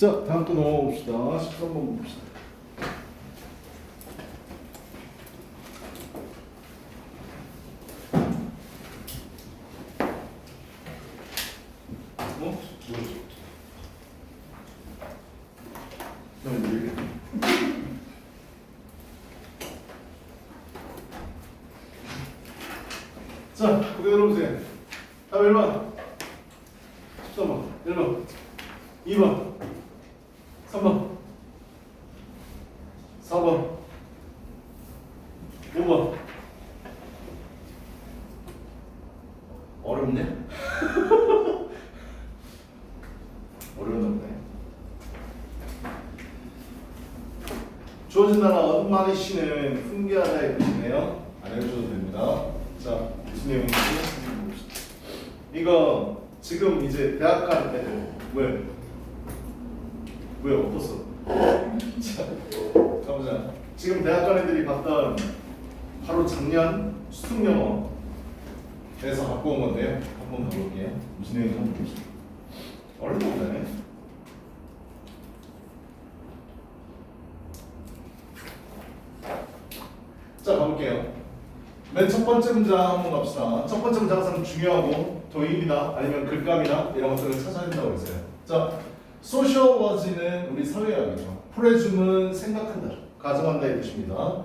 자, 다음 거 넘어가 봅시다. 13번 봅시다. 자, 고개 들어보세요. 답 1번, 13번, 1번, 2번, 3번, 4번, 5번. 어렵네? 어려웠나 보네. 주어진 단어 많은 시는 훈계하다의 뜻이네요. 안 해주셔도 됩니다. 자, 무슨 내용인지 한번 봅시다. 이거 지금 이제 대학 가는 애들 왜 엎었어? 자, 가보자. 지금 대학 가는 애들이 봤던 바로 작년 수능영어에서 갖고 온 건데요. 한번 가볼게요. 무슨 내용인지 한번 봅시다. 어렵나 보네. 자, 가볼게요. 맨 첫 번째 문장 한번 갑시다. 첫 번째 문장 항상 중요하고 도입이나 아니면 글감이나 이런 것들을 찾아야 된다고 했어요. 자, sociallogy는 우리 사회학이죠. 프레줌은 생각한다, 가정한다의 뜻입니다.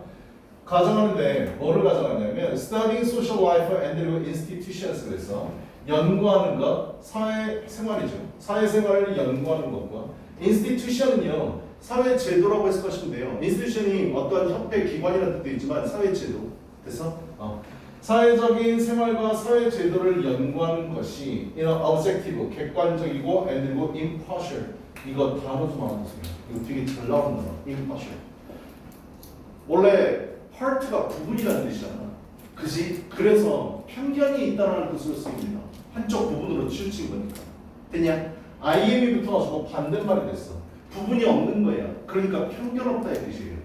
가정하는데 뭐를 가정하냐면 studying social life and institutions 그래서 연구하는 것, 사회생활이죠. 사회생활을 연구하는 것과 institution은요 사회 제도라고 해석하시면 돼요. institution이 어떤 협회 기관이라는 뜻도 있지만 사회 제도. 됐어? 사회적인 생활과 사회 제도를 연구하는 것이 objective, 객관적이고 and 그리고 impartial. 이거 단어 좀 알아보세요. 이거 되게 잘 나오는 단어. impartial. 원래 part가 부분이라는 뜻이잖아. 그지? 그래서 편견이 있다는 뜻으로 쓰입니다. 한쪽 부분으로 치우친 거니까. 됐냐? IM이 붙어가지고 반대말이 됐어. 부분이 없는 거야. 그러니까 편견 없다의 뜻이에요.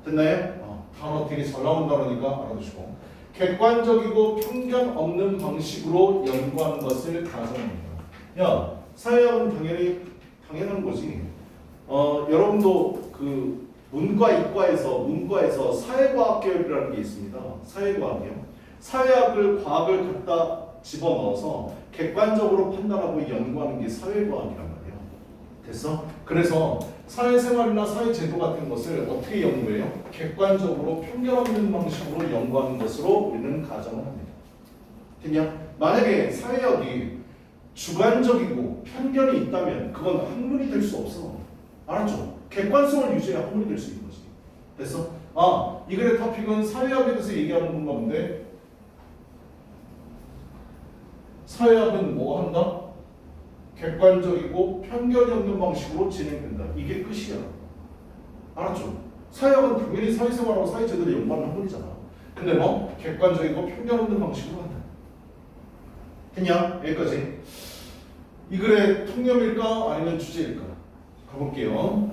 됐나요? 단어 되게 잘 나온다 그러니까 알아두시고. 객관적이고 편견 없는 방식으로 연구하는 것을 가정합니다. 야, 사회학은 당연한 거지. 여러분도 그 문과 이과에서 사회과학 계열이라는 게 있습니다. 사회과학이요. 사회학을 과학을 갖다 집어넣어서 객관적으로 판단하고 연구하는 게 사회과학이란 말이에요. 됐어? 그래서 사회생활이나 사회제도 같은 것을 어떻게 연구해요? 객관적으로 편견 없는 방식으로 연구하는 것으로 우리는 가정을 합니다. 됐냐? 만약에 사회학이 주관적이고 편견이 있다면 그건 학문이 될 수 없어. 알았죠? 객관성을 유지해야 학문이 될 수 있는 거지. 됐어? 이 글의 토픽은 사회학에 대해서 얘기하는 건가 본데 사회학은 뭐 한다? 객관적이고 편견이 없는 방식으로 진행된다. 이게 끝이야. 알았죠? 사회학은 당연히 사회생활하고 사회제도를 연구하는 학문이잖아. 근데 뭐 객관적이고 편견 없는 방식으로 한다. 됐냐? 여기까지. 이 글의 통념일까 아니면 주제일까? 가볼게요.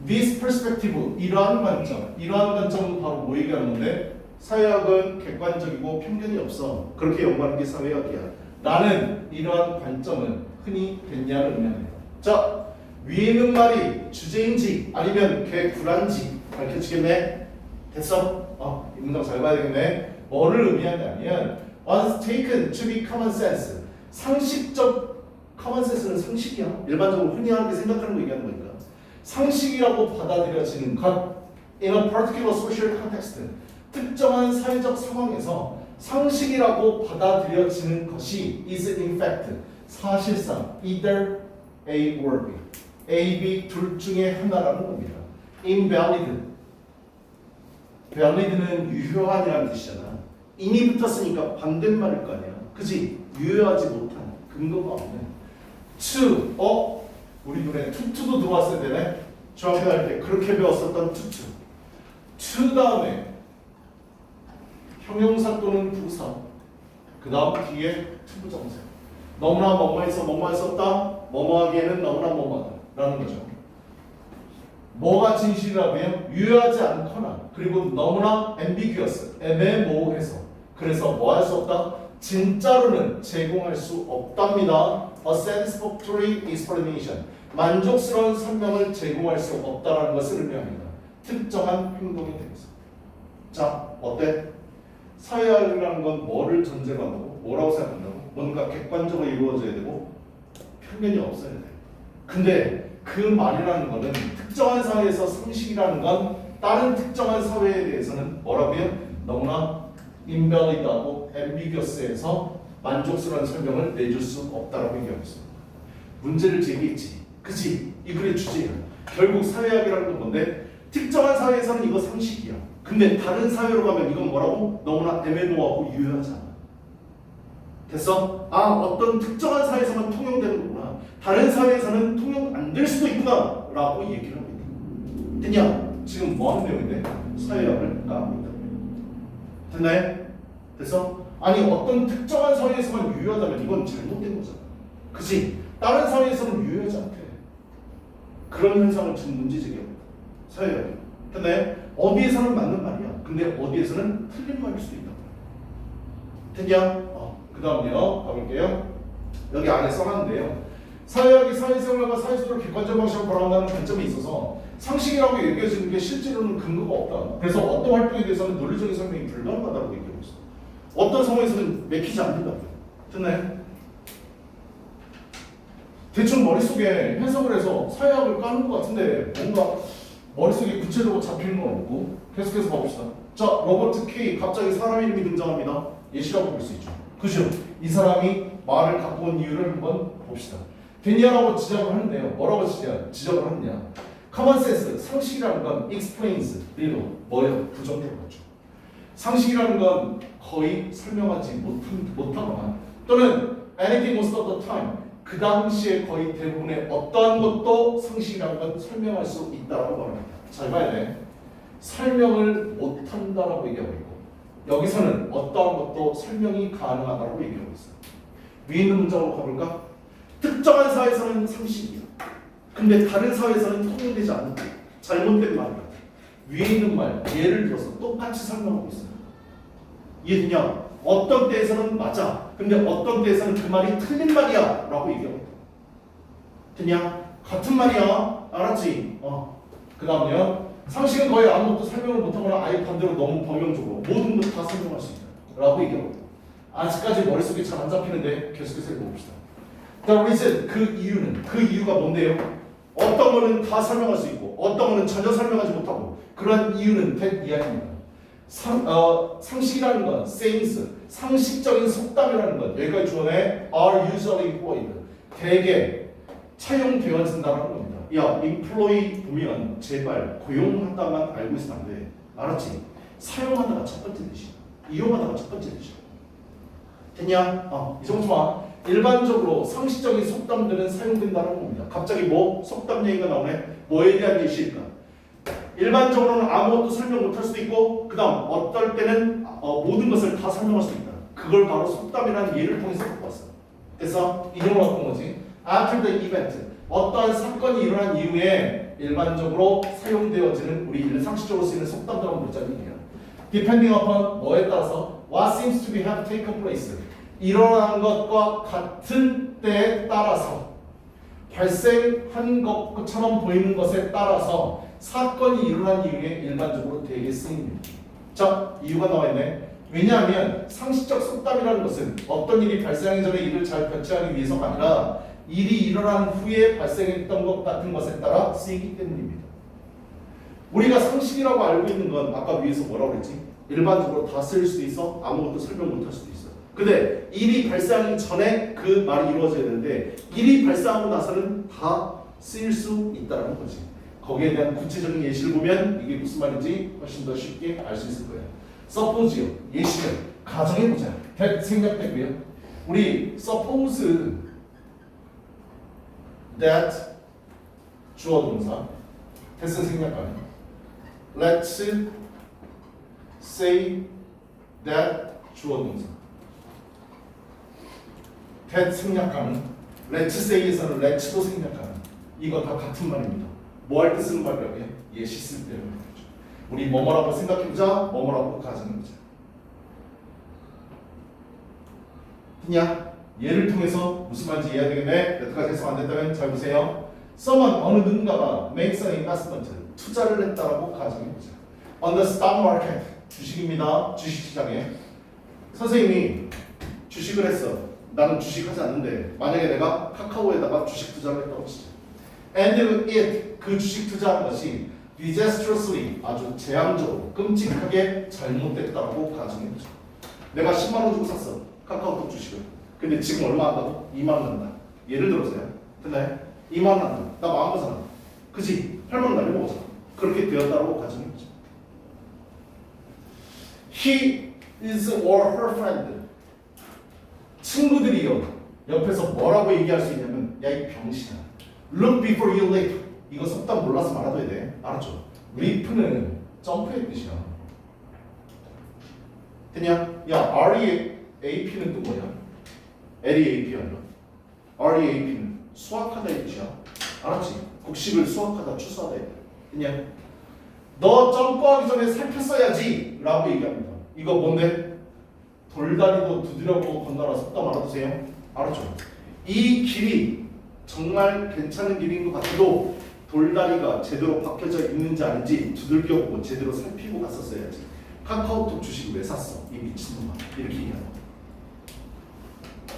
This perspective, 이러한 관점은 바로 뭐 얘기하는 건데 사회학은 객관적이고 편견이 없어. 그렇게 연구하는 게 사회학이야. 라는 이러한 관점은 흔히 됐냐를 의미합니다. 자, 위에 있는 말이 주제인지 아니면 개구란지 밝혀지겠네? 됐어? 이 문장 잘 봐야 되겠네. 뭐를 의미하냐면 was taken to be common sense. 상식적 common sense는 상식이야. 일반적으로 흔히 하게 생각하는 거 얘기하는 거니까. 상식이라고 받아들여지는 것 in a particular social context. 특정한 사회적 상황에서 상식이라고 받아들여지는 것이 is in fact 사실상 either A or B, A, B 둘 중에 하나라는 겁니다. invalid, valid는 유효한이라는 뜻이잖아. in이 붙었으니까 반대말일 거 아니야. 그지? 유효하지 못한, 근거가 없는. to, 우리 눈에 투투도 들어왔어야 되네. 중학교 때 그렇게 배웠었던 투투. to 다음에 형용사 또는 부사, 그 다음 뒤에 투부정사. 너무나 뭐뭐해서 썼다. 뭐뭐하기에는 너무나 뭐뭐하다라는 거죠. 뭐가 진실이라면 유효하지 않거나 그리고 너무나 ambiguous, 애매모호해서 그래서 뭐 할 수 없다? 진짜로는 제공할 수 없답니다. a satisfactory explanation. 만족스러운 설명을 제공할 수 없다라는 것을 의미합니다. 특정한 행동에 대해서. 자, 어때? 사회학이라는 건 뭐를 전제로 한다고? 뭐라고 생각한다고? 뭔가 객관적으로 이루어져야 되고 편견이 없어야 돼. 근데 그 말이라는 거는 특정한 사회에서 상식이라는 건 다른 특정한 사회에 대해서는 뭐라고요? 너무나 invalid하고 ambiguous해서 만족스러운 설명을 내줄 수 없다라고 얘기하고 있습니다. 문제를 제기했지. 그치? 이 글의 주제야. 결국 사회학이라는 건 뭔데? 특정한 사회에서는 이거 상식이야. 근데 다른 사회로 가면 이건 뭐라고? 너무나 애매모호하고 유효하잖아. 됐어? 아, 어떤 특정한 사회에서만 통용되는 거구나. 다른 사회에서는 통용 안 될 수도 있구나 라고 얘기를 하고 있다. 됐냐? 지금 뭐 하는 내용인데? 사회학을 까고 있다. 됐나요? 됐어? 아니, 어떤 특정한 사회에서만 유효하다면 이건 잘못된 거잖아. 그치? 다른 사회에서는 유효하지 않대. 그런 현상을 지금 문제 제기하고 있다. 사회학이. 됐나요? 어디에서는 맞는 말이야. 근데 어디에서는 틀린 말일 수도 있다. 됐냐? 그 다음에요. 가볼게요. 여기 안에 써놨는데요. 사회학이 사회생활과 사회소를 객관적 방식으로 바라본다는 관점에 있어서 상식이라고 얘기해주는 게 실제로는 근거가 없다. 그래서 어떤 활동에 대해서는 논리적인 설명이 불가능하다고 얘기하고 있어. 어떤 상황에서는 맥히지 않는다고요. 됐나요? 대충 머릿속에 해석을 해서 사회학을 까는 것 같은데 뭔가 머릿속에 구체적으로 잡히는 건 없고 계속해서 가봅시다. 자, 로버트 K 갑자기 사람 이름이 등장합니다. 예시라고 볼 수 있죠. 그죠? 이 사람이 말을 갖고 온 이유를 한번 봅시다. 됐냐라고 지적을 하는데요. 뭐라고 지적을 하느냐? common sense, 상식이라는 건 explains, 리로 뭐예요? 부정적으로 하죠. 상식이라는 건 거의 설명하지 못하거나 또는 anything most of the time, 그 당시에 거의 대부분의 어떠한 것도 상식이라는 건 설명할 수 있다라고 말합니다. 잘 봐야 돼. 설명을 못한다라고 얘기하고 있고 여기서는 어떠한 것도 설명이 가능하다고 얘기하고 있어요. 위에 있는 문장으로 가볼까? 특정한 사회에서는 상식이야. 근데 다른 사회에서는 통용되지 않는다. 잘못된 말이야. 위에 있는 말, 예를 들어서 똑같이 설명하고 있어요. 이해되냐? 어떤 때에서는 맞아. 근데 어떤 때에서는 그 말이 틀린 말이야. 라고 얘기하고 있다. 됐냐? 같은 말이야. 알았지? 그 다음에요. 상식은 거의 아무것도 설명을 못하거나 아예 반대로 너무 범용적으로 모든 것 다 설명할 수 있다. 라고 얘기하고 있다. 아직까지 머릿속에 잘 안 잡히는데 계속해서 읽어봅시다. The reason, 그 이유가 뭔데요? 어떤 거는 다 설명할 수 있고 어떤 거는 전혀 설명하지 못하고 그런 이유는 된 이야기입니다. 상식이라는 건 sayings, 상식적인 속담이라는 건 여기까지 주어내 are usually employed, 대개 차용되어진다는 겁니다. 야, employ 보면 제발 고용한다만 알고 있으면 안 돼. 알았지? 사용하다가 첫 번째 뜻이야. 이용하다가 첫 번째 뜻이야. 됐냐? 이 정도만. 일반적으로 상식적인 속담들은 사용된다는 겁니다. 갑자기 뭐 속담 얘기가 나오네. 뭐에 대한 예시일까? 일반적으로는 아무것도 설명 못할 수도 있고 그 다음 어떨 때는 모든 것을 다 설명할 수 있다. 그걸 바로 속담이라는 예를 통해서 갖고 왔어. 그래서 이름을 갖고 온 거지. After the event, 어떠한 사건이 일어난 이후에 일반적으로 사용되어지는 우리 상식적으로 쓰이는 속담처럼 물자는 얘기야. Depending upon 뭐에 따라서 what seems to be have taken place, 일어난 것과 같은 때에 따라서 발생한 것처럼 보이는 것에 따라서 사건이 일어난 이후에 일반적으로 되게 쓰입니다. 자, 이유가 나와 있네. 왜냐하면 상식적 속담이라는 것은 어떤 일이 발생하기 전에 이를 잘 배치하기 위해서가 아니라 일이 일어난 후에 발생했던 것 같은 것에 따라 쓰이기 때문입니다. 우리가 상식이라고 알고 있는 건 아까 위에서 뭐라고 그랬지? 일반적으로 다 쓰일 수도 있어. 아무것도 설명 못할 수도 있어. 근데 일이 발생하기 전에 그 말이 이루어져야 되는데 일이 발생하고 나서는 다 쓰일 수 있다는 거지. 거기에 대한 구체적인 예시를 보면 이게 무슨 말인지 훨씬 더 쉽게 알 수 있을 거예요. suppose요. 예시를 가정해보자. that 생략되고요. 우리 suppose that 주어 동사 that은 생략하네. let's say that 주어 동사 that 생략하는 let's say에서는 let's도 생략하는 이거 다 같은 말입니다. 뭐 할 때 쓰는 말이라고 해? 예시 쓸 때는 말이죠. 우리 뭐뭐라고 생각해보자, 뭐뭐라고 가정해보자. 그냥 얘를 통해서 무슨 말인지 이해해야 되겠네. 여태까지 해석 안 됐다면 잘 보세요. someone 어느 누군가가 makes an investment 투자를 했다라고 가정해보자. on the stock market 주식입니다. 주식시장에 선생님이 주식을 했어. 나는 주식하지 않는데 만약에 내가 카카오에다가 주식 투자를 했다고 치자. and it 그 주식 투자한 것이 disastrously 아주 재앙적으로 끔찍하게 잘못됐다고 가정해보자. 내가 10만 원 주고 샀어. 카카오톡 주식을. 근데 지금 얼마 한다고? 2만 원 한다. 예를 들어서요. 근데 2만 원 한다. 나 망한 거잖아. 그지? 8만 원 날려먹었잖아. 그렇게 되었다고 가정해보자. He is or her friend. 친구들이요. 옆에서 뭐라고 얘기할 수 있냐면 야 이 병신아. Look before you leap. 이거 속담 몰라서 말아둬야 돼. 알았죠? leap는 점프의 뜻이야. 됐냐? 야 REAP는 또 뭐냐? LEAP 아니야? REAP는 수학하다의 뜻이야. 알았지? 곡식을 수학하다, 추수하다. 됐냐? 너 점프하기 전에 살폈어야지 라고 얘기합니다. 이거 뭔데? 돌다리도 두드려보고 건너라. 속담 알아두세요. 알았죠? 이 길이 정말 괜찮은 길인 것 같아도 돌다리가 제대로 박혀져 있는지 아닌지 두들겨보고 제대로 살피고 갔었어야지. 카카오톡 주식을 왜 샀어? 이 미친놈아. 이렇게 얘기하는 거야.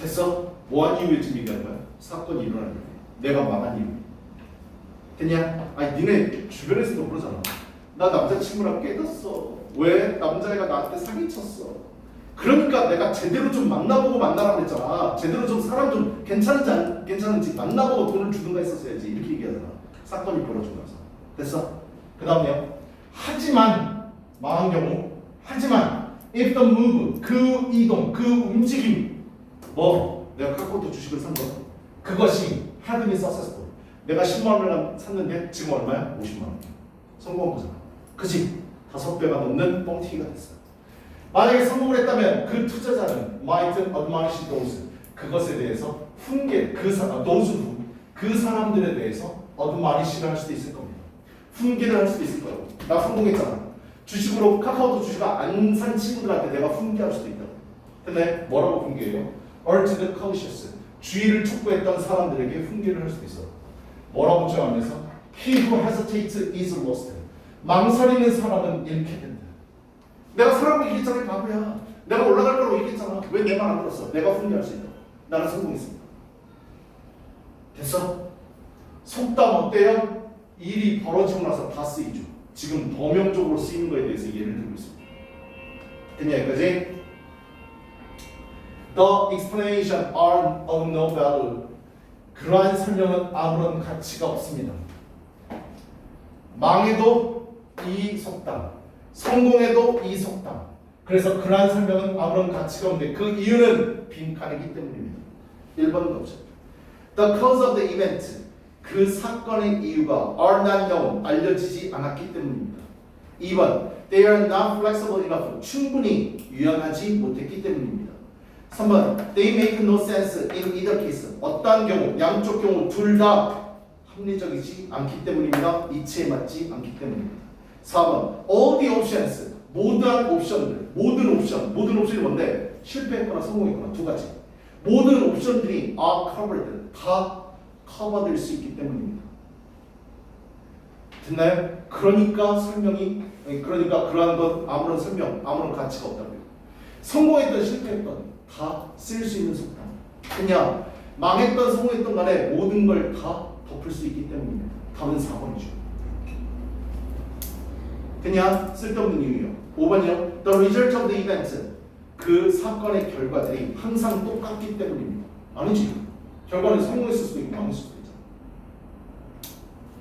됐어? 뭐한 이유에 지금 얘기하는 거야? 사건이 일어난 이유. 내가 망한 이유. 됐냐? 아니 니네 주변에서도 그러잖아. 나 남자친구랑 깨졌어. 왜? 남자애가 나한테 사기쳤어. 그러니까 내가 제대로 좀 만나보고 만나라고 했잖아. 제대로 좀 사람 좀 괜찮은지 안 괜찮은지 만나보고 돈을 주든가 했었어야지. 이렇게 얘기하잖아. 사건이 벌어지면서. 됐어? 그 다음에요. 하지만 망한 경우 하지만 if the move 그 이동 그 움직임 뭐 내가 카카오톡 주식을 산 거 그것이 had been successful 내가 10만 원을 샀는데 지금 얼마야? 50만 원 성공한 거잖아. 그치? 5배가 넘는 뻥튀기가 됐어. 만약에 성공을 했다면 그 투자자는 might admonish those 그것에 대해서 훈계 그 사람 those who 그 사람들에 대해서 admonish를 할 수도 있을 겁니다. 훈계를 할 수도 있을 거라고. 나 성공했잖아. 주식으로 카카오톡 주식을 안 산 친구들한테 내가 훈계할 수도 있다. 근데 뭐라고 훈계해요? urge the cautious 주의를 촉구했던 사람들에게 훈계를 할 수도 있어. 뭐라고 주장하면서 he who hesitates is lost 망설이는 사람은 잃게 된다. 내가 사람을 얘기했잖아. 바보야. 내가 올라갈 거라고 얘기했잖아. 왜 내 말 안 들었어? 내가 훈계할 수 있다. 나는 성공했습니다. 됐어? 속담 어때요? 일이 벌어지고 나서 다 쓰이죠. 지금 범용적으로 쓰이는 거에 대해서 예를 들고 있습니다. 됐냐 여기까지? The explanation are of no value. 그러한 설명은 아무런 가치가 없습니다. 망해도 이 속담, 성공해도 이 속담. 그래서 그러한 설명은 아무런 가치가 없는데 그 이유는 빈칸이기 때문입니다. 1번 갑시다. The cause of the event. 그 사건의 이유가 are not known. 알려지지 않았기 때문입니다. 2번. They are not flexible enough. 충분히 유연하지 못했기 때문입니다. 3번. They make no sense in either case. 어떠한 경우, 양쪽 경우 둘 다 합리적이지 않기 때문입니다. 이치에 맞지 않기 때문입니다. 4번. All the options. 모든 옵션들. 모든 옵션이 뭔데? 실패했거나 성공했거나 두 가지. 모든 옵션들이 are covered. 다 커버될 수 있기 때문입니다. 됐나요? 그러니까 그러한 건 아무런 설명, 아무런 가치가 없다고요. 성공했던 실패했던 다 쓸 수 있는 속담. 그냥 망했던 성공했던 간에 모든 걸 다 덮을 수 있기 때문입니다. 답은 4번이죠. 그냥 쓸데없는 이유요. 5번이요. The result of the event. 그 사건의 결과들이 항상 똑같기 때문입니다. 아니지. 결과는 성공했을 수도 있고 망했을 수도 있잖아.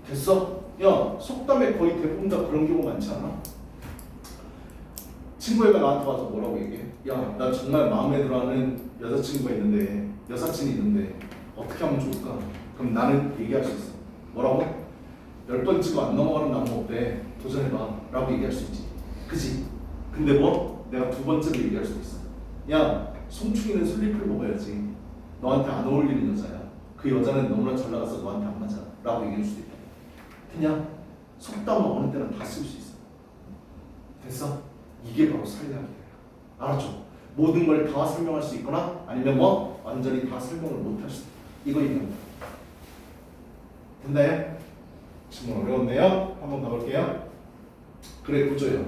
됐어? 야, 속담에 거의 대부분 다 그런 경우 많지 않아? 친구애가 나한테 와서 뭐라고 얘기해? 야, 나 정말 마음에 들어하는 여자친구가 있는데 여사친이 있는데 어떻게 하면 좋을까? 그럼 나는 얘기할 수 있어. 뭐라고? 10번 찍어 안 넘어가는 나무 어때? 도전해봐 라고 얘기할 수 있지. 그치? 근데 뭐? 내가 2번째로 얘기할 수도 있어. 야, 송충이는 슬리피를 먹어야지. 너한테 안 어울리는 여자야. 그 여자는 너무나 잘 나가서 너한테 안 맞아 라고 얘기할 수도 있다. 그냥 속담은 어느 때는 다 쓸 수 있어. 됐어? 이게 바로 사회학이에요. 알았죠? 모든 걸 다 설명할 수 있거나 아니면 뭐 완전히 다 설명을 못할 수 있다. 이거 얘기합니다. 됐나요? 지금 어려웠네요. 한번 가볼게요. 그래 구조요.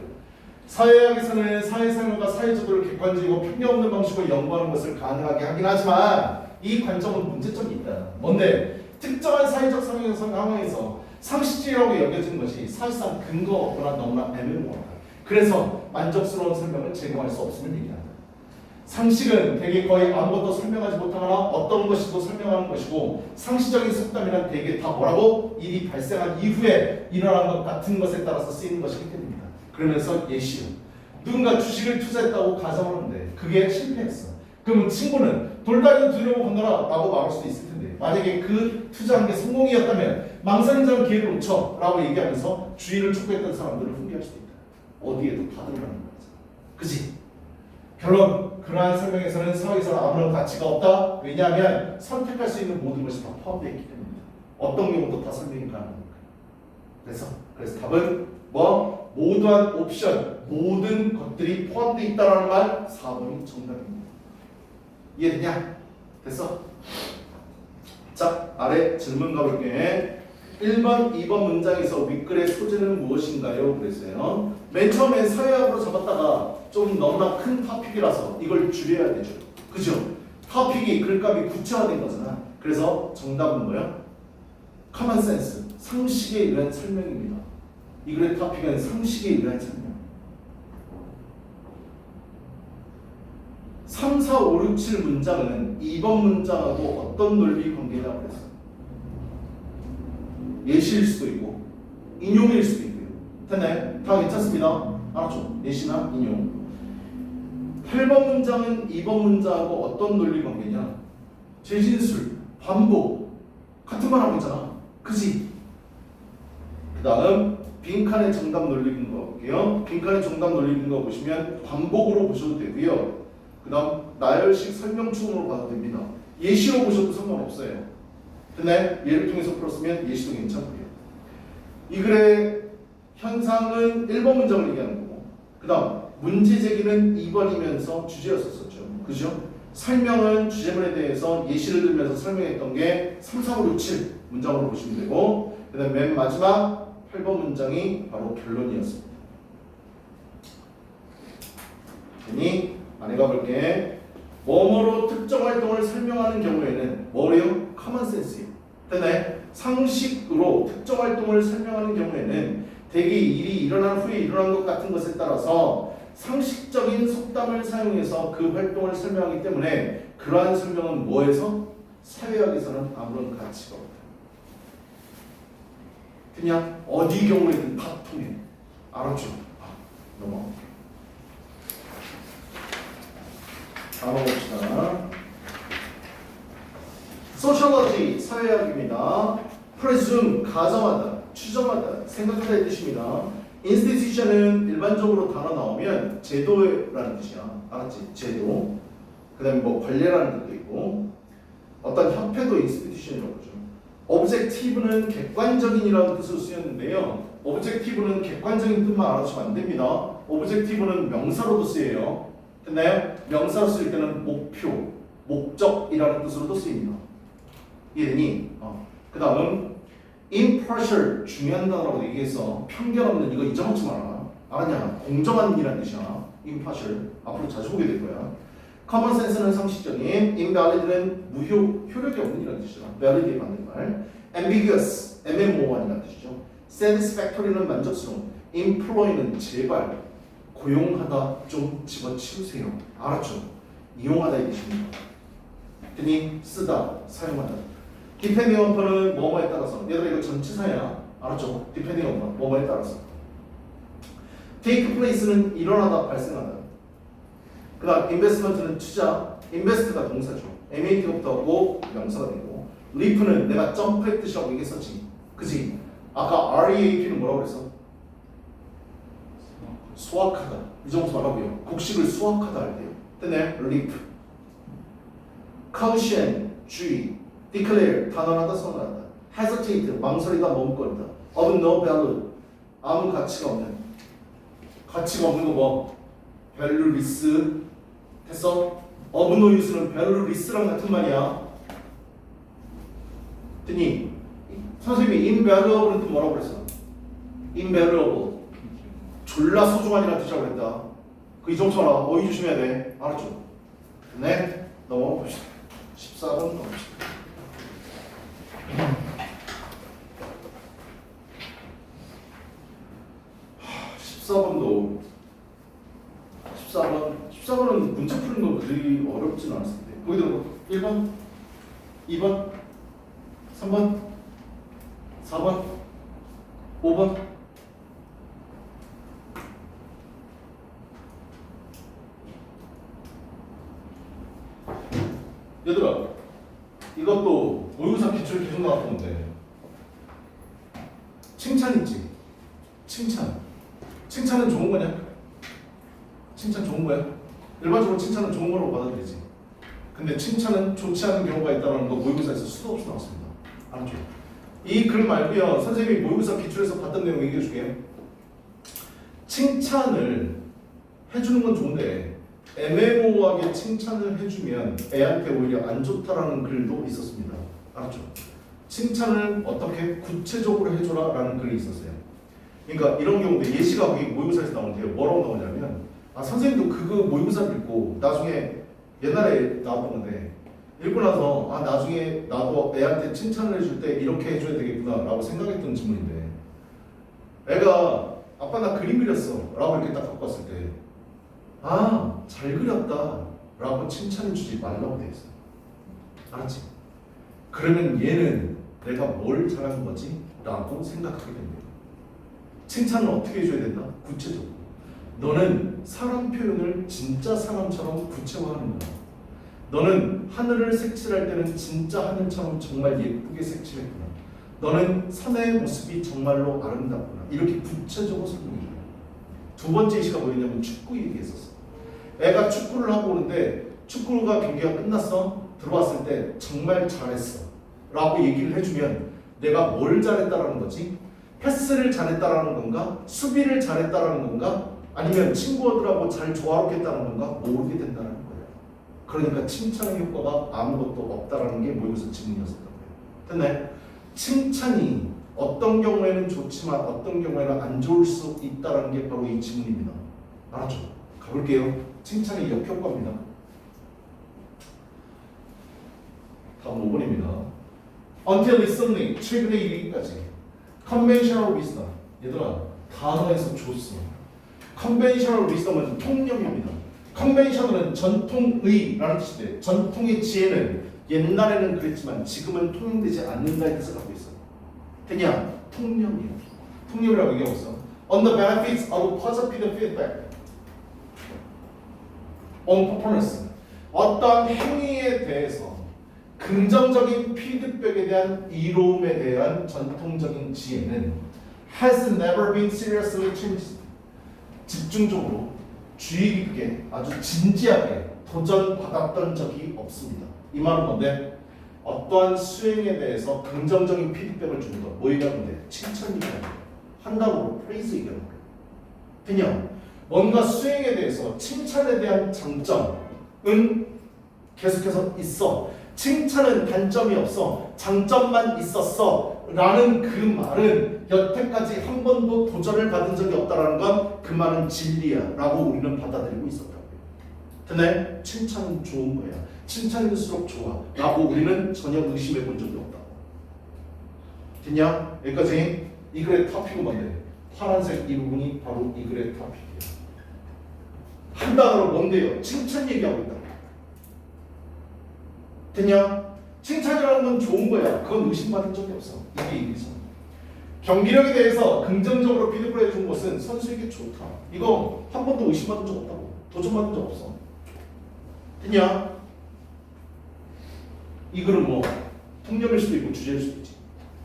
사회학에서는 사회생활과 사회제도를 객관적이고 편견 없는 방식으로 연구하는 것을 가능하게 하긴 하지만 이 관점은 문제점이 있다. 뭔데? 특정한 사회적 상황에서 상식적이라고 여겨지는 것이 사실상 근거 없거나 너무나 애매모호하다. 그래서 만족스러운 설명을 제공할 수 없음을 얘기한다. 상식은 대개 거의 아무것도 설명하지 못하거나 어떤 것이도 설명하는 것이고 상식적인 속담이란 대개 다 뭐라고? 일이 발생한 이후에 일어난 것 같은 것에 따라서 쓰이는 것이기 때문입니다. 그러면서 예시요. 누군가 주식을 투자했다고 가정하는데 그게 실패했어. 그러면 친구는 돌다리는 두려워 건너라 라고 말할 수도 있을 텐데 만약에 그 투자한 게 성공이었다면 망설임자는 기회를 놓쳐 라고 얘기하면서 주의를 촉구했던 사람들을 훈계할 수도 있다. 어디에도 다 들어가는 거지. 그지? 결론, 그러한 설명에서는 사회에서는 아무런 가치가 없다. 왜냐하면 선택할 수 있는 모든 것이 다 포함되어 있기 때문입니다. 어떤 경우도 다 설명이 가능합니다. 그래서 답은 뭐? 모두한 옵션, 모든 것들이 포함되어 있다는 말 4번이 정답입니다. 이해되냐? 됐어? 자, 아래 질문 가볼게. 1번, 2번 문장에서 윗글의 소재는 무엇인가요? 그랬어요. 맨 처음에 사회학으로 잡았다가 좀 너무나 큰 토픽이라서 이걸 줄여야 되죠. 그죠? 토픽이 글값이 구체화된 거잖아. 그래서 정답은 뭐야? common sense, 상식에 의한 설명입니다. 이 글의 토픽은 상식에 의한 설명. 3, 4, 5, 6, 7 문장은 2번 문장하고 어떤 논리 관계냐고 그랬어. 예시일 수도 있고 인용일 수도 있고요. 됐나요? 다 괜찮습니다. 알았죠? 예시나 인용. 8번 문장은 2번 문장하고 어떤 논리 관계냐? 재진술, 반복 같은 말 하고 있잖아. 그지? 그 다음 빈칸의 정답 논리 근거 볼게요. 빈칸의 정답 논리 근거 보시면 반복으로 보셔도 되고요. 그 다음 나열식 설명충으로 봐도 됩니다. 예시로 보셔도 상관없어요. 됐나요? 예를 통해서 풀었으면 예시도 괜찮고요. 이 글의 현상은 1번 문장을 얘기하는 거고 그 다음 문제 제기는 2번이면서 주제였었죠. 그죠? 설명은 주제문에 대해서 예시를 들면서 설명했던 게 3, 4, 5, 6, 7 문장으로 보시면 되고 그 다음 맨 마지막 8번 문장이 바로 결론이었습니다. 그니 안에 가볼게. 뭐뭐로 특정 활동을 설명하는 경우에는 뭐래요? 커먼센스예요. 됐나요? 상식으로 특정 활동을 설명하는 경우에는 대개 일이 일어난 후에 일어난 것 같은 것에 따라서 상식적인 속담을 사용해서 그 활동을 설명하기 때문에 그러한 설명은 뭐에서? 사회학에서는 아무런 가치가 없다. 그냥 어디 경우에든 다 통해. 알았죠? 넘어갈게요. 가봅시다. 소셜러지 사회학입니다. presume 가정하다, 추정하다, 생각하다의 뜻입니다. institution은 일반적으로 단어 나오면 제도라는 뜻이야. 알았지? 제도. 그다음에 뭐 관례라는 뜻도 있고 어떤 협회도 institution이라고 그러죠. objective는 객관적인이라는 뜻으로 쓰였는데요. objective는 객관적인 뜻만 알아두시면 안 됩니다. objective는 명사로도 쓰여요. 됐나요? 명사로 쓸 때는 목표, 목적이라는 뜻으로도 쓰입니다. 이해되니? 그 다음 impartial 중요한 단어라고 얘기해서 편견 없는 이거 잊어먹지 마라. 알았냐? 공정한 이라는 뜻이야. impartial 앞으로 자주 보게 될 거야. common sense는 상식적인, invalid는 효력이 없는 이라는 뜻이죠. validy에 맞는 말. ambiguous 애매모호한이라는 뜻이죠. satisfactory는 만족스러운, employ는 제발 고용하다 좀 집어치우세요. 알았죠? 이용하다 이 뜻입니다. 드니 쓰다, 사용하다. depending on는 뭐뭐에 따라서. 얘들아 이거 전치사야. 알았죠? depending on 뭐뭐에 따라서. take place는 일어나다, 발생하다. 그 다음 investment는 투자. invest가 동사죠. MAT부터 하고 명사가 되고. leap는 내가 점프했듯이라고 얘기했었지. 그지? 아까 REAP는 뭐라고 그랬어? 수확하다. 이 정도 말하고요. 곡식을 수확하다 할 때요. 됐네? leap. caution, 주의. declare, 단언하다, 선언하다. hesitate, 망설이다, 머뭇거리다. of no value, 아무 가치가 없는. 가치가 없는 거 뭐? valueless. 됐어? of no use는 valueless랑 같은 말이야. 됐니? 선생님이 invaluable는 또 뭐라고 그랬어? invaluable. 졸라 소중한이라는 뜻이라고 그랬다. 그 이정철아, 어휘 조심해야 돼. 알았죠? 네, 넘어가 봅시다. 14번 넘어갑시다. 14번은 문제 푸는 건 그리 어렵진 않았을 텐데. 거기다 1번, 2번, 3번, 4번, 5번. 얘들아, 이것도 모의고사 기출 계속 나왔던데. 칭찬 있지? 칭찬은 좋은 거냐? 칭찬 좋은 거야? 일반적으로 칭찬은 좋은 거로 받아들이지. 근데 칭찬은 좋지 않은 경우가 있다는 거 모의고사에서 수도 없이 나왔습니다. 알았죠? 이 글 말고요. 선생님이 모의고사 기출에서 봤던 내용 얘기해 줄게요. 칭찬을 해주는 건 좋은데 애매모호하게 칭찬을 해주면 애한테 오히려 안 좋다라는 글도 있었습니다. 알았죠? 칭찬을 어떻게 구체적으로 해줘라 라는 글이 있었어요. 그러니까 이런 경우인데 예시가 거기 모의고사에서 나오는데요. 뭐라고 나오냐면 선생님도 그거 모의고사를 읽고 나중에 옛날에 나왔던 건데 읽고 나서 나중에 나도 애한테 칭찬을 해줄 때 이렇게 해줘야 되겠구나 라고 생각했던 질문인데 애가 아빠 나 그림 그렸어 라고 이렇게 딱 갖고 왔을 때 잘 그렸다 라고 칭찬해 주지 말라고 돼 있어. 알았지? 그러면 얘는 내가 뭘 잘한 거지? 라고 생각하게 됩니다. 칭찬을 어떻게 해줘야 된다? 구체적으로. 너는 사람 표현을 진짜 사람처럼 구체화하는 거야. 너는 하늘을 색칠할 때는 진짜 하늘처럼 정말 예쁘게 색칠했구나. 너는 산의 모습이 정말로 아름답구나. 이렇게 구체적으로 설명해줘요. 두 번째 예시가 뭐였냐면 축구 얘기했었어. 애가 축구를 하고 오는데 축구가 경기가 끝났어. 들어왔을 때 정말 잘했어 라고 얘기를 해주면 내가 뭘 잘했다라는 거지? 패스를 잘했다라는 건가? 수비를 잘했다라는 건가? 아니면 친구들하고 잘 조화롭겠다는 건가? 모르게 된다는 거예요. 그러니까 칭찬의 효과가 아무것도 없다라는 게 모의고사 질문이었었던 거예요. 됐나요? 칭찬이 어떤 경우에는 좋지만 어떤 경우에는 안 좋을 수 있다라는 게 바로 이 질문입니다. 알았죠? 가볼게요. 칭찬의 역효과입니다. 다음 5번입니다. Until recently, 최근에 이르기까지 Conventional wisdom. 얘들아, 단어에서 줬어. Conventional wisdom은 통념입니다. Conventional은 전통의라는 뜻인데 전통의 지혜는 옛날에는 그랬지만 지금은 통용되지 않는다는 뜻을 갖고 있어. 됐냐? 통념이야. 통념이라고 얘기하고 있어. On the benefits of positive feedback on performance. 어떤 행위에 대해서 긍정적인 피드백에 대한 이로움에 대한 전통적인 지혜는 has never been seriously changed. 집중적으로 주의 깊게 아주 진지하게 도전받았던 적이 없습니다. 이 말은 뭔데? 어떠한 수행에 대해서 긍정적인 피드백을 주는 것, 뭐 얘기하는 건데? 칭찬 얘기하는 거, 한다고 프레이즈 얘기하는 거. 그냥 뭔가 수행에 대해서 칭찬에 대한 장점은 계속해서 있어. 칭찬은 단점이 없어. 장점만 있었어. 라는 그 말은 여태까지 한 번도 도전을 받은 적이 없다라는 건 그 말은 진리야 라고 우리는 받아들이고 있었다고요. 근데 칭찬은 좋은 거야. 칭찬일수록 좋아 라고 우리는 전혀 의심해 본 적이 없다. 됐냐? 여기까지. 이 글의 토픽은 뭔데? 파란색 이 부분이 바로 이 글의 토픽이야. 한 단어로 뭔데요? 칭찬 얘기하고 있다. 됐냐? 칭찬이라는 건 좋은 거야. 그건 의심받은 적이 없어. 이게 얘기죠. 경기력에 대해서 긍정적으로 피드백을 해준 것은 선수에게 좋다. 이거 한 번도 의심받은 적 없다고. 도전받은 적 없어. 됐냐? 이 글은 뭐 통념일 수도 있고 주제일 수도 있지.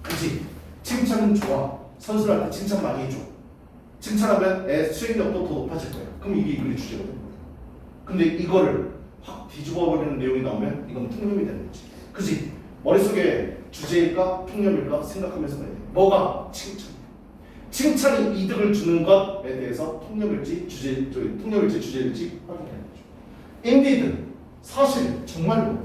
그치? 칭찬은 좋아. 선수한테 칭찬 많이 해줘. 칭찬하면 애 수행력도 더 높아질 거야. 그럼 이게 이 글의 주제가 되는 거야. 근데 이거를 확 뒤집어버리는 내용이 나오면 이건 통념이 되는 거지. 그치? 머릿속에 주제일까 통념일까 생각하면서 봐야 돼. 뭐가? 칭찬. 칭찬이 이득을 주는 것에 대해서 통념일지 주제, 통념일지 주제일지 확인해야 되죠. Indeed, 사실 정말로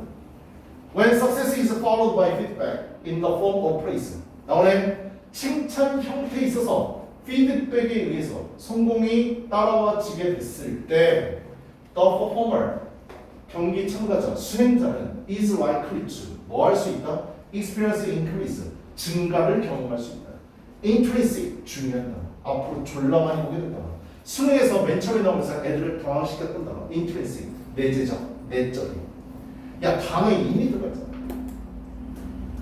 when success is followed by feedback in the form of praise 나오네. 칭찬 형태에 있어서 피드백에 의해서 성공이 따라와지게 됐을 때 the performer 경기 참가자 수행자는 is likely to 뭐 할 수 있다? experience increase 증가를 경험할 수 있다. intrinsic 중요한 단어 앞으로 졸라 많이 보게 된다. 수능에서 맨 처음에 나오면서 애들을 당황시켰던 단어 intrinsic 내재적 내적인 야 단어에 이미 들어가 있잖아.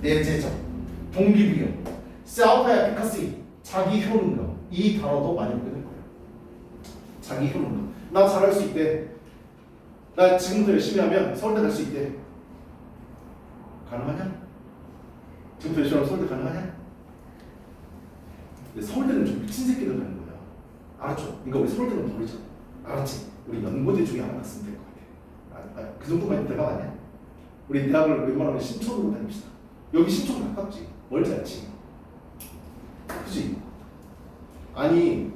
내재적 동기부여 self-efficacy 자기 효능감 이 단어도 많이 보게 될 거예요. 자기 효능감 나 잘할 수 있대. 나 지금부터 열심히 하면 서울대 갈 수 있대. 가능하냐? 지금부터 열심히 하면 서울대 가능하냐? 근데 서울대는 좀 미친 새끼들 가는 거야. 알았죠? 그러니까 우리 서울대는 모르죠. 알았지? 우리 연고대 중에 하나 갔으면 될 것 같아. 그 정도만 대박 아니야? 우리 대학을 웬만하면 신촌으로 다닙시다. 여기 신촌 가깝지? 멀지 않지? 그치? 아니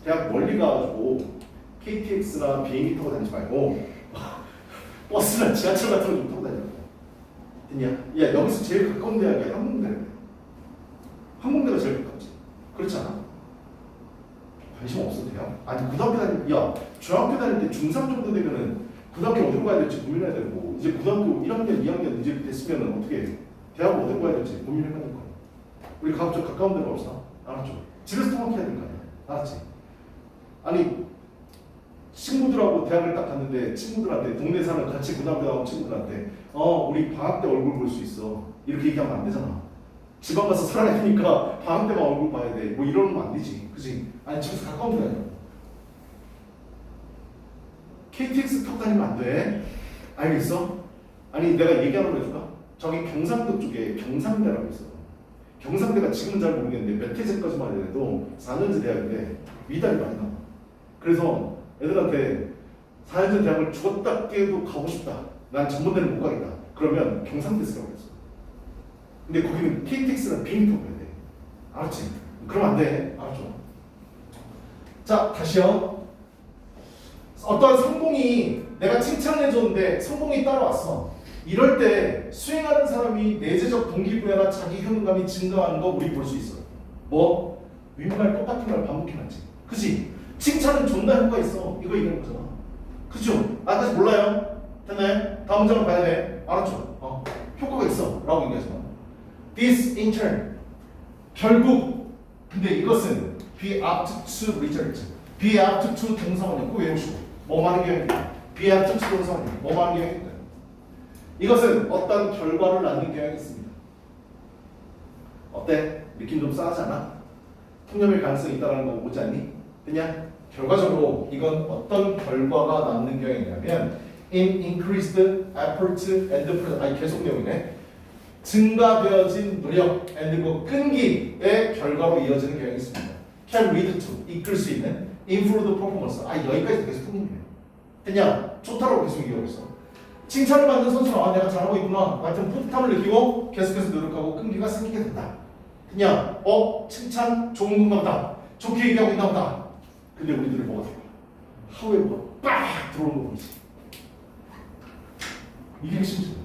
대학 멀리 가가지고 KTX나 비행기 타고 다니지 말고 버스나 지하철 같은 거 좀 타고 다니라고. 됐냐? 야 여기서 제일 가까운 대학이 항공대래. 항공대가 제일 가깝지. 그렇지 않아? 관심 없어 대학? 아니 고등학교 다닐 야 중학교 다닐 때 중3 정도 되면은 고등학교 어디로 가야 될지 고민해야 되고 이제 고등학교 1학년 2학년 이제 됐으면은 어떻게 해? 대학 어디로 가야 될지 고민해야 되는 거야. 우리 가급적 가까운 데가 없어. 알았죠? 집에서 통학해야 될 거 아니야. 알았지? 아니 친구들하고 대학을 딱 갔는데 친구들한테 동네 사는 같이 고등학교 나온 친구들한테 우리 방학 때 얼굴 볼 수 있어 이렇게 얘기하면 안 되잖아. 지방 가서 살아야 되니까 방학 때만 얼굴 봐야 돼. 뭐 이러면 안 되지. 그지? 아니 집에서 가까운 데가 아니야. KTX 타고 다니면 안 돼. 알겠어? 아니 내가 얘기 하나 해줄까? 저기 경상도 쪽에 경상대라고 있어. 경상대가 지금은 잘 모르겠는데 몇 회제까지만 해도 4년제 대학인데 미달이 많이 나와. 그래서 애들한테 4년제 대학을 죽었다 깨도 가고 싶다. 난 전문대는 못 가겠다. 그러면 경상대 쓰라고 했어. 근데 거기는 KTX랑 비행기 타고 가야 돼. 알았지? 그러면 안 돼. 알았죠? 자 다시요. 어떤 성공이 내가 칭찬해줬는데 성공이 따라왔어. 이럴 때 수행하는 사람이 내재적 동기부여나 자기 효능감이 증가하는 거 우리 볼 수 있어. 뭐? 윗말 똑같은 말 반복해놨지. 그치? 칭찬은 존나 효과 있어. 이거 얘기하는 거잖아. 그죠? 아까지 몰라요? 됐나요? 다음 문장을 봐야 돼. 알았죠? 효과가 있어. 라고 얘기하잖아. This in turn 결국 근데 이것은 be apt to result be apt to 동사원이 꼭 외우시고 뭐 하는 경향이다. be apt to 동사원이 뭐 하는 경향이다. 이것은 어떤 결과를 낳는 경향이 있습니다. 어때? 느낌 좀 싸하지 않아? 통념일 가능성이 있다는 거 보지 않니? 그냥 결과적으로 이건 어떤 결과가 낳는 경향이냐면 in increased effort and 계속 내용이네. 증가되어진 노력 and 그 끈기의 결과로 이어지는 경향이 있습니다. can lead to 이끌 수 있는 improved performance. 여기까지 계속 통념이에요. 그냥 좋다라고 계속 얘기하고 있어. 칭찬을 받는 선수는 내가 잘하고 있구나 같은 뿌듯함을 느끼고 계속해서 노력하고 끈기가 생기게 된다. 그냥 칭찬 좋은 건가 보다. 좋게 얘기하고 있나 보다. 근데 우리들은 뭐가 될까? 하우에버가 빡 들어오는 거 보이지? 이게 핵심이야.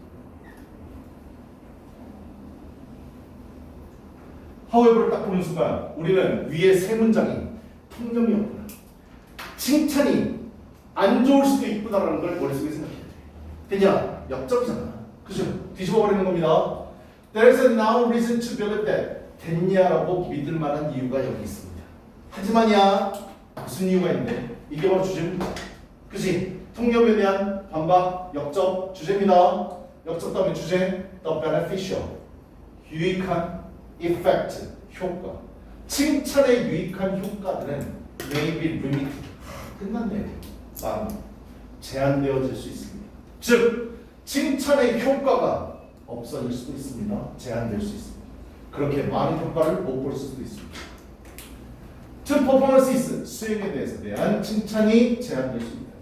하우에버를 딱 보는 순간 우리는 위에 세 문장이 통념이었구나. 칭찬이 안 좋을 수도 있구나라는 걸 머릿속에 생각해. 그냥 역적이잖아. 그죠? 뒤집어버리는 겁니다. There is no reason to believe that. 됐냐라고 믿을 만한 이유가 여기 있습니다. 하지만이야 무슨 이유가 있는데 이게 바로 주제입니다. 그치? 통념에 대한 반박, 역적, 주제입니다. 역적 다음에 주제 the beneficial 유익한 effect, 효과. 칭찬의 유익한 효과들은 may be limited 끝났네. 제한되어질 수 있습니다. 즉 칭찬의 효과가 없어질 수도 있습니다. 제한될 수 있습니다. 그렇게 많은 효과를 못 볼 수도 있습니다. To performances 수행에 대한 칭찬이 제한될 수 있다.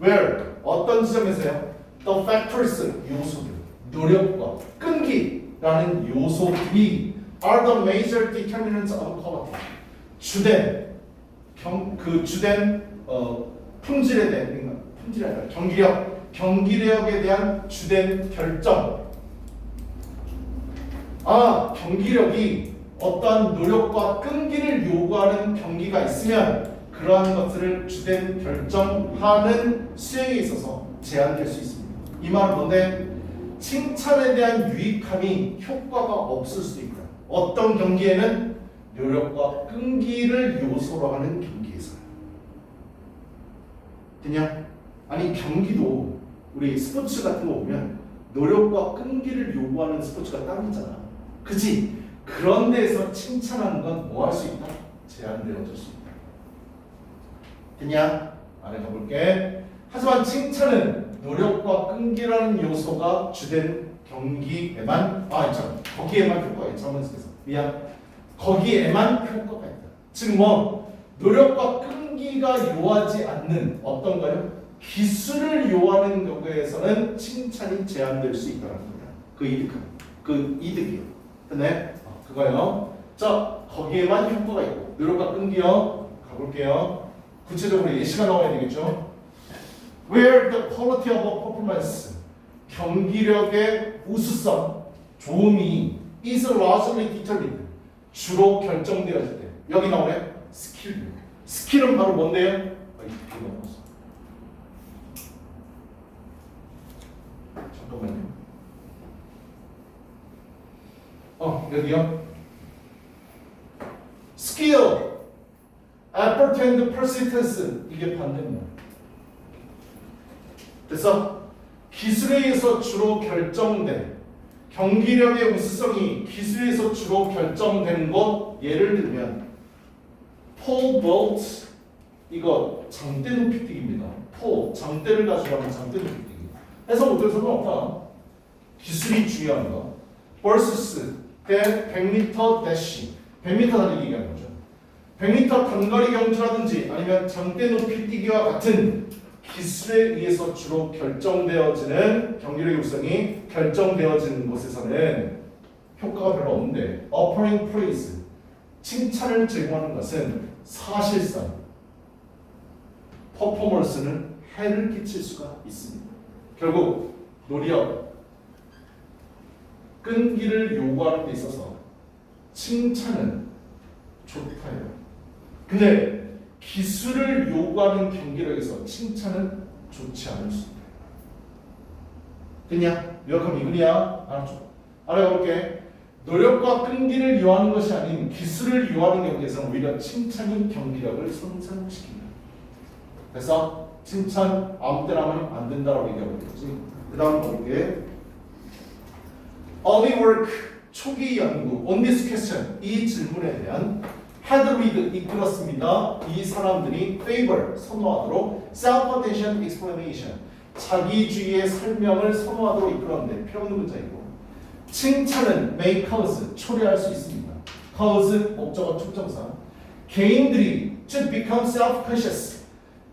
Where 어떤 지점에서요? The factors 요소들 노력과 끈기라는 요소들이 are the major determinants of quality 주된 주된 품질에 대한 경기력 경기력에 대한 주된 결정. 경기력이 어떠한 노력과 끈기를 요구하는 경기가 있으면 그러한 것들을 주된 결정하는 수행에 있어서 제한될 수 있습니다. 이 말은 뭔데? 칭찬에 대한 유익함이 효과가 없을 수도 있다. 어떤 경기에는 노력과 끈기를 요소로 하는 경기에서요. 됐냐? 아니 경기도 우리 스포츠 같은 거 보면 노력과 끈기를 요구하는 스포츠가 따로 있잖아. 그치? 그런 데에서 칭찬하는 건 뭐 할 수 있다? 제한되어질 수 있다. 됐냐? 안에 가볼게. 하지만 칭찬은 노력과 끈기라는 요소가 주된 경기에만 거기에만 효과가 있다. 잘못했어. 미안. 거기에만 효과가 있다. 즉 뭐 노력과 끈기가 요하지 않는 어떤가요? 기술을 요하는 경우에서는 칭찬이 제한될 수 있다는 거야. 그 이득이요. 됐네? 그거요. 자, 거기에만 효과가 있고 노력과 끈기요. 가볼게요. 구체적으로 예시가 나와야 되겠죠. Where the quality of a performance, 경기력의 우수성, 좋음이 is largely determined, 주로 결정되어질 때 여기 나오네. 스킬은 바로 뭔데요? 잠깐만요. 여기요. Skill, effort and persistence, 이게 반대입니다. 그래서 기술에 의해서 주로 결정된 경기력의 우수성이 기술에 의해서 주로 결정되는 것, 예를 들면 폴 볼트, 이거 장대 높이 뛰기입니다. 장대를 가지고 하는 장대 높이 뛰기. 해서 못해서 상관없다. 기술이 중요한 거. versus 대 100m 대시, 100m 달리기 얘기하는 거죠. 100m 단거리 경주라든지 아니면 장대 높이 뛰기와 같은 기술에 의해서 주로 결정되어지는 경기력의 우수성이 결정되어지는 곳에서는 효과가 별로 없는데 offering praise, 칭찬을 제공하는 것은 사실상 퍼포먼스는 해를 끼칠 수가 있습니다. 결국 노력, 끈기를 요구하는 데 있어서 칭찬은 좋다요. 근데 기술을 요구하는 경기력에서 칭찬은 좋지 않을 수 있다. 됐냐? 요약하면 이거냐? 알아볼게. 노력과 끈기를 요하는 것이 아닌 기술을 요하는 경우에서는 오히려 칭찬이 경기력을 손상시킨다. 그래서 칭찬 아무 때나 하면 안 된다라고 얘기하고 있지. 그 다음 볼게. Early work, 초기 연구 on this question, 이 질문에 대한 had read, 이끌었습니다. 이 사람들이 favor, 선호하도록 self-attention explanation, 자기주의의 설명을 선호하도록 이끌었는데 필요 없는 문장이고, 칭찬은 may cause, 초래할 수 있습니다. cause, 목적어 축정사. 개인들이 to become self-conscious,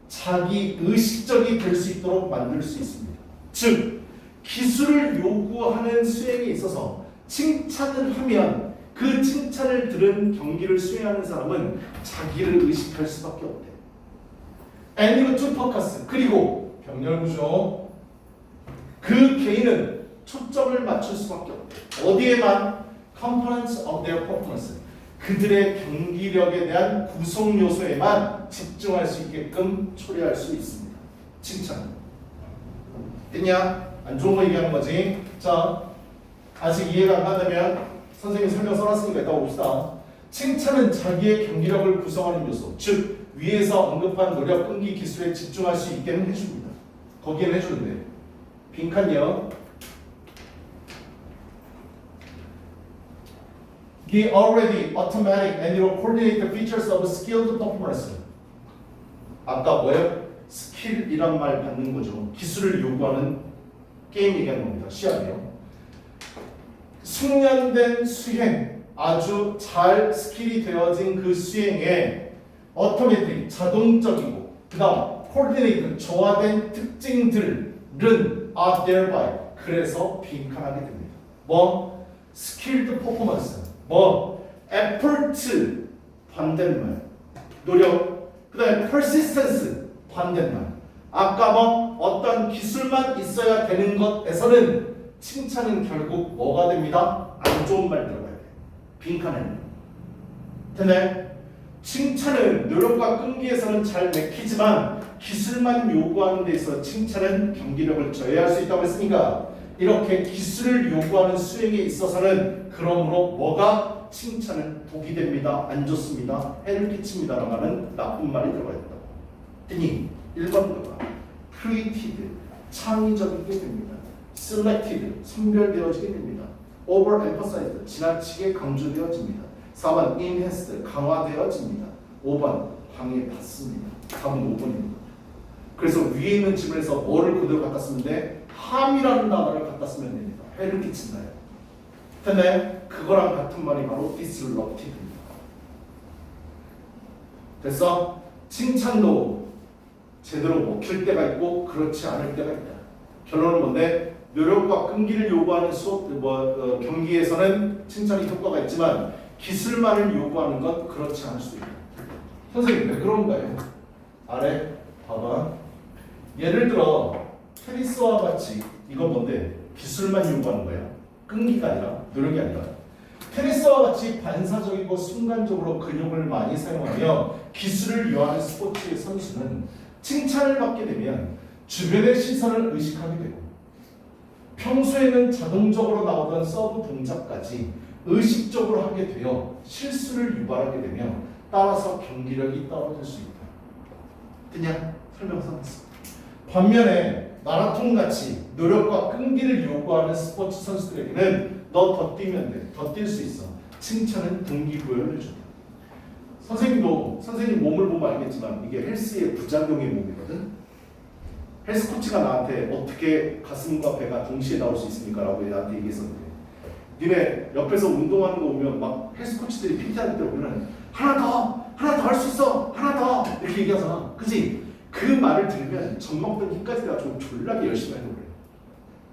자기 의식적이 될 수 있도록 만들 수 있습니다. 즉, 기술을 요구하는 수행에 있어서 칭찬을 하면 그 칭찬을 들은 경기를 수행하는 사람은 자기를 의식할 수밖에 없대. and to focus, 그리고 병렬구조. 그 개인은 초점을 맞출 수밖에 없대. 어디에만? components of their performance, 그들의 경기력에 대한 구성 요소에만 집중할 수 있게끔 초래할 수 있습니다. 칭찬. 됐냐? 안 좋은 거 얘기하는 거지. 자, 아직 이해가 안 간다면 선생님 설명 써놨으니까 이따 봅시다. 칭찬은 자기의 경기력을 구성하는 요소, 즉 위에서 언급한 노력, 끈기, 기술에 집중할 수 있게는 해줍니다. 거기에는 해주는데 빈칸이요. He already automatic and will coordinate the features of skilled performance. 아까 뭐예요? 스킬이란 말 받는 거죠. 기술을 요구하는 게임 얘기하는 겁니다. 시합이요. 숙련된 수행, 아주 잘 스킬이 되어진 그 수행에 automatic, 자동적이고, 그 다음 coordinate, 조화된 특징들은 are thereby, 그래서 빈칸하게 됩니다. 뭐? skilled performance, 뭐? effort, 반대말, 노력, 그 다음에 persistence, 반대말, 아까 뭐 어떤 기술만 있어야 되는 것에서는 칭찬은 결국 뭐가 됩니다? 안 좋은 말 들어가야 돼. 빈칸에는. 됐나요? 칭찬은 노력과 끈기에서는 잘 맥히지만 기술만 요구하는 데 있어 칭찬은 경기력을 저해할 수 있다고 했으니까 이렇게 기술을 요구하는 수행에 있어서는 그러므로 뭐가 칭찬은 독이 됩니다. 안 좋습니다. 해를 끼칩니다라고 하는 나쁜 말이 들어가야 된다고. 됐니? 1번도가 created, 창의적이게 됩니다. selected, 선별되어지게 됩니다. overemphasized, 지나치게 강조되어집니다. 4번 enhanced, 강화되어집니다. 5번 방해받습니다. 답은 5번입니다. 그래서 위에 있는 지문에서 뭐를 그대로 갖다 쓰면 돼? harm이라는 단어를 갖다 쓰면 됩니다. 해를 끼친다요. 됐나요? 그거랑 같은 말이 바로 disruptive입니다. 됐어? 칭찬도 제대로 먹힐 때가 있고 그렇지 않을 때가 있다. 결론은 뭔데? 노력과 끈기를 요구하는 경기에서는 칭찬이 효과가 있지만 기술만을 요구하는 건 그렇지 않을 수도 있다. 선생님 왜 그런가요? 아래 봐봐. 예를 들어 테니스와 같이 이건 뭔데? 기술만 요구하는 거야. 끈기가 아니라 노력이 아니라. 테니스와 같이 반사적이고 순간적으로 근육을 많이 사용하며 기술을 요하는 스포츠의 선수는 칭찬을 받게 되면 주변의 시선을 의식하게 되고 평소에는 자동적으로 나오던 서브 동작까지 의식적으로 하게 되어 실수를 유발하게 되며 따라서 경기력이 떨어질 수 있다. 됐냐? 설명서 났어. 반면에 마라톤같이 노력과 끈기를 요구하는 스포츠 선수들에게는 너 더 뛰면 돼. 더 뛸 수 있어. 칭찬은 동기부여를 해준다. 선생님도 선생님 몸을 보면 알겠지만 이게 헬스의 부작용의 몸이거든. 헬스 코치가 나한테 어떻게 가슴과 배가 동시에 나올 수 있습니까? 라고 나한테 얘기했었는데 니네 옆에서 운동하는 거 보면 막 헬스 코치들이 PT할 때 보면 하나 더 할 수 있어! 하나 더! 이렇게 얘기하잖아. 그치? 그 말을 들으면 젖 먹던 힘까지 내가 좀 졸라게 열심히 하는 거예요.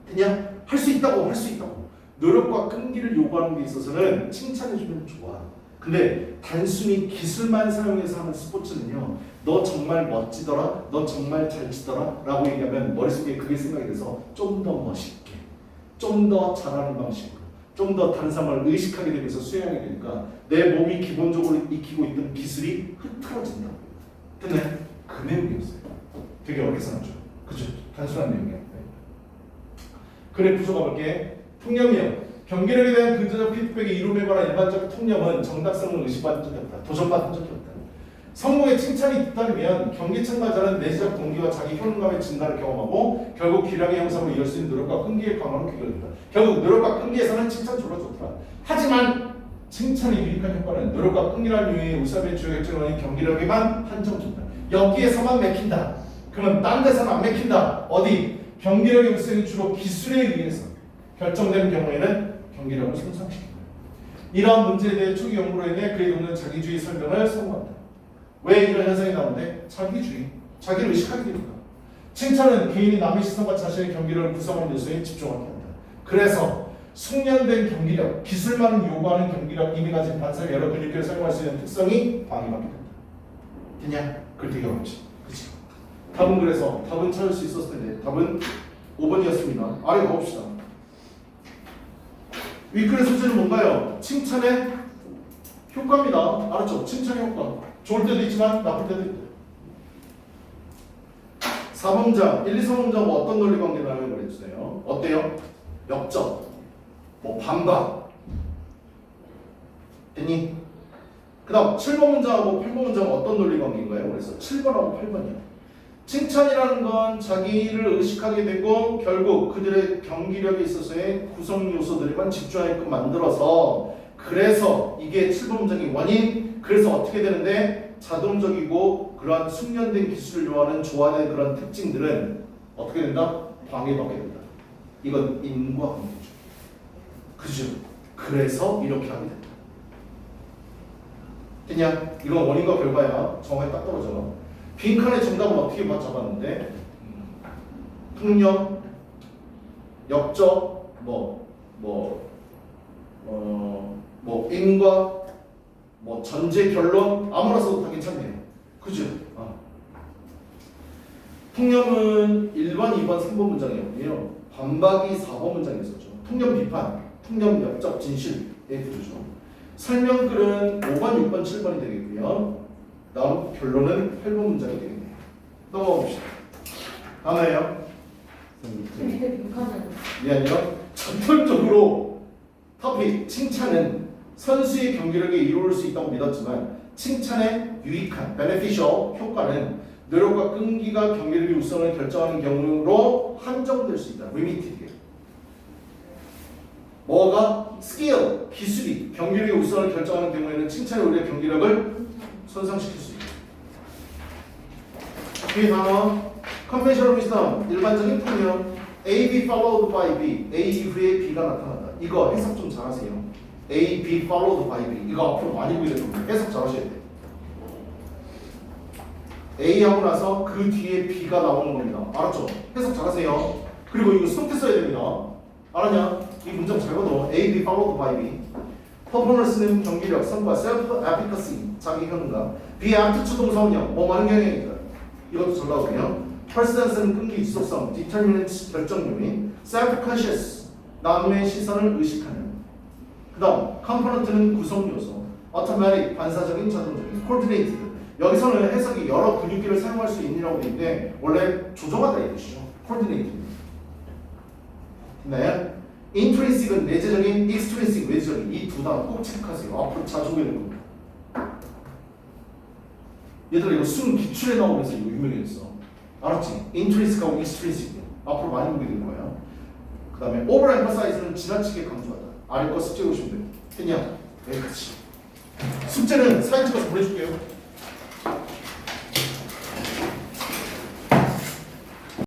그냥 할 수 있다고 할 수 있다고. 노력과 끈기를 요구하는 데 있어서는 칭찬해주면 좋아. 근데 단순히 기술만 사용해서 하는 스포츠는요, 너 정말 멋지더라, 너 정말 잘 치더라 라고 얘기하면 머릿속에 그게 생각이 돼서 좀 더 멋있게, 좀 더 잘하는 방식으로, 좀 더 다른 사람을 의식하게 되면서 수행하게 되니까 내 몸이 기본적으로 익히고 있던 기술이 흐트러진다. 됐네? 그 내용이었어요. 되게 어렵게 생각죠. 그죠? 단순한 내용이야. 그래프 가볼게. 통념이요. 경기력에 대한 근저적 피드백의 이론에 관한 일반적 통념은 정답성을 의심받은 적이 없다. 도전받은 적이 없다. 성공의 칭찬이 잇따르면 경기 참가자는 내재적 동기와 자기 효능감의 진단을 경험하고 결국 기량의 형성으로 이룰 수 있는 노력과 끈기의 강화로 귀결된다. 결국 노력과 끈기에서는 칭찬 졸라 좋더라. 하지만 칭찬의 유익한 효과는 노력과 끈기라는 유형의 우사의 주요 결정원인 경기력에만 한정된다. 여기에서만 맥힌다. 그러면 딴 데서는 안 맥힌다. 어디? 경기력의 우선이 주로 기술에 의해서 결정되는 경우에는 경기력을 손상시킨다. 이러한 문제에 대해 초기 연구로 인해 그에 돕는 자기주의 설명을 성공한다. 왜 이런 현상이 나오는데? 자기주의, 자기를 의식하게 되니까. 칭찬은 개인이 남의 시선과 자신의 경기력을 구성하는 요소에 집중하게 한다. 그래서 숙련된 경기력, 기술만을 요구하는 경기력, 이미 가진 반사의 여러 근육계를 사용할 수 있는 특성이 방해받게 된다. 됐냐? 그걸 되게 어렵지. 그치? 답은 그래서 답은 찾을 수 있었을 텐데 답은 5번이었습니다. 아래 가봅시다. 위클의 소재는 뭔가요? 칭찬의 효과입니다. 알았죠? 칭찬의 효과. 좋을 때도 있지만 나쁠 때도 있다. 4문장, 1, 2, 3문장 뭐 어떤 논리 관계를 말해주세요. 어때요? 역적, 뭐 반박. 됐니? 그 다음 7번 문장하고 8번 문장은 어떤 논리 관계인가요? 그래서 7번하고 8번이요. 칭찬이라는 건 자기를 의식하게 되고 결국 그들의 경기력에 있어서의 구성 요소들에만 집중하게끔 만들어서 그래서 이게 7번 문장의 원인 그래서 어떻게 되는데 자동적이고 그러한 숙련된 기술을 요하는 조화된 그런 특징들은 어떻게 된다? 방해받게 된다. 이건 인과관계죠. 그죠? 그래서 이렇게 하게 된다. 됐냐? 이건 원인과 결과야. 정확히 딱 떨어져. 빈칸의 정답은 어떻게 잡았는데? 통념, 역적, 인과, 전제 결론 아무나 써도 다 괜찮네요. 그죠? 통념은 1번, 2번, 3번 문장이었고요. 반박이 4번 문장이었었죠. 통념 비판, 통념 역적 진실의 구조죠. 설명글은 5번, 6번, 7번이 되겠고요. 다음 결론은 8번 문장이 되겠네요. 넘어가 봅시다. 하나예요. 미안해요. 전반적으로 토픽 칭찬은 선수의 경기력에 이루어질 수 있다고 믿었지만 칭찬의 유익한 beneficial 효과는 노력과 끈기가 경기력의 우선을 결정하는 경우로 한정될 수 있다. 리미티드. 뭐가? 스킬, 기술이 경기력의 우선을 결정하는 경우에는 칭찬이 오히려 경기력을 손상시킬 수 있다. 뒤에 단어 conventional wisdom 일반적인 통념 A, B followed by B A 이후에 B가 나타난다. 이거 해석 좀 잘하세요. A, B followed by B 이거 앞으로 많이 보게 될 겁니다. 해석 잘하셔야 돼요. A 하고 나서 그 뒤에 B가 나오는 겁니다. 알았죠? 해석 잘하세요. 그리고 이거 수동태 써야 됩니다. 알았냐? 이 문장 잘 봐도 A, B followed by B 퍼포먼스는 경기력, 성과, self-efficacy 자기 효능감 B, aptitude 동사원형 뭐 많은 경향이다. 이것도 잘 나오고요. Perseverance는 끈기, 지속성, determinant 결정력인 self-conscious 남의 시선을 의식하는 그 다음 component는 구성요소 automatic 반사적인 자동적인 coordinated 여기서는 해석이 여러 근육기를 사용할 수 있느라고 되어 있는데 원래 조정하다 이 뜻이죠. coordinated 네. intrinsic은 내재적인 extrinsic 외적인 이 두 단어 꼭 체크하세요. 앞으로 자주 오게 될 겁니다. 얘들아 이거 수능 기출에 나오면서 이거 유명해졌어. 알았지? intrinsic하고 extrinsic 앞으로 많이 보게 될 거야. 그 다음에 overemphasize는 지나치게 강조하다. 아래 거 숙제 보시면 돼요. 했냐? 여기까지. 숙제는 사진 찍어서 보내줄게요.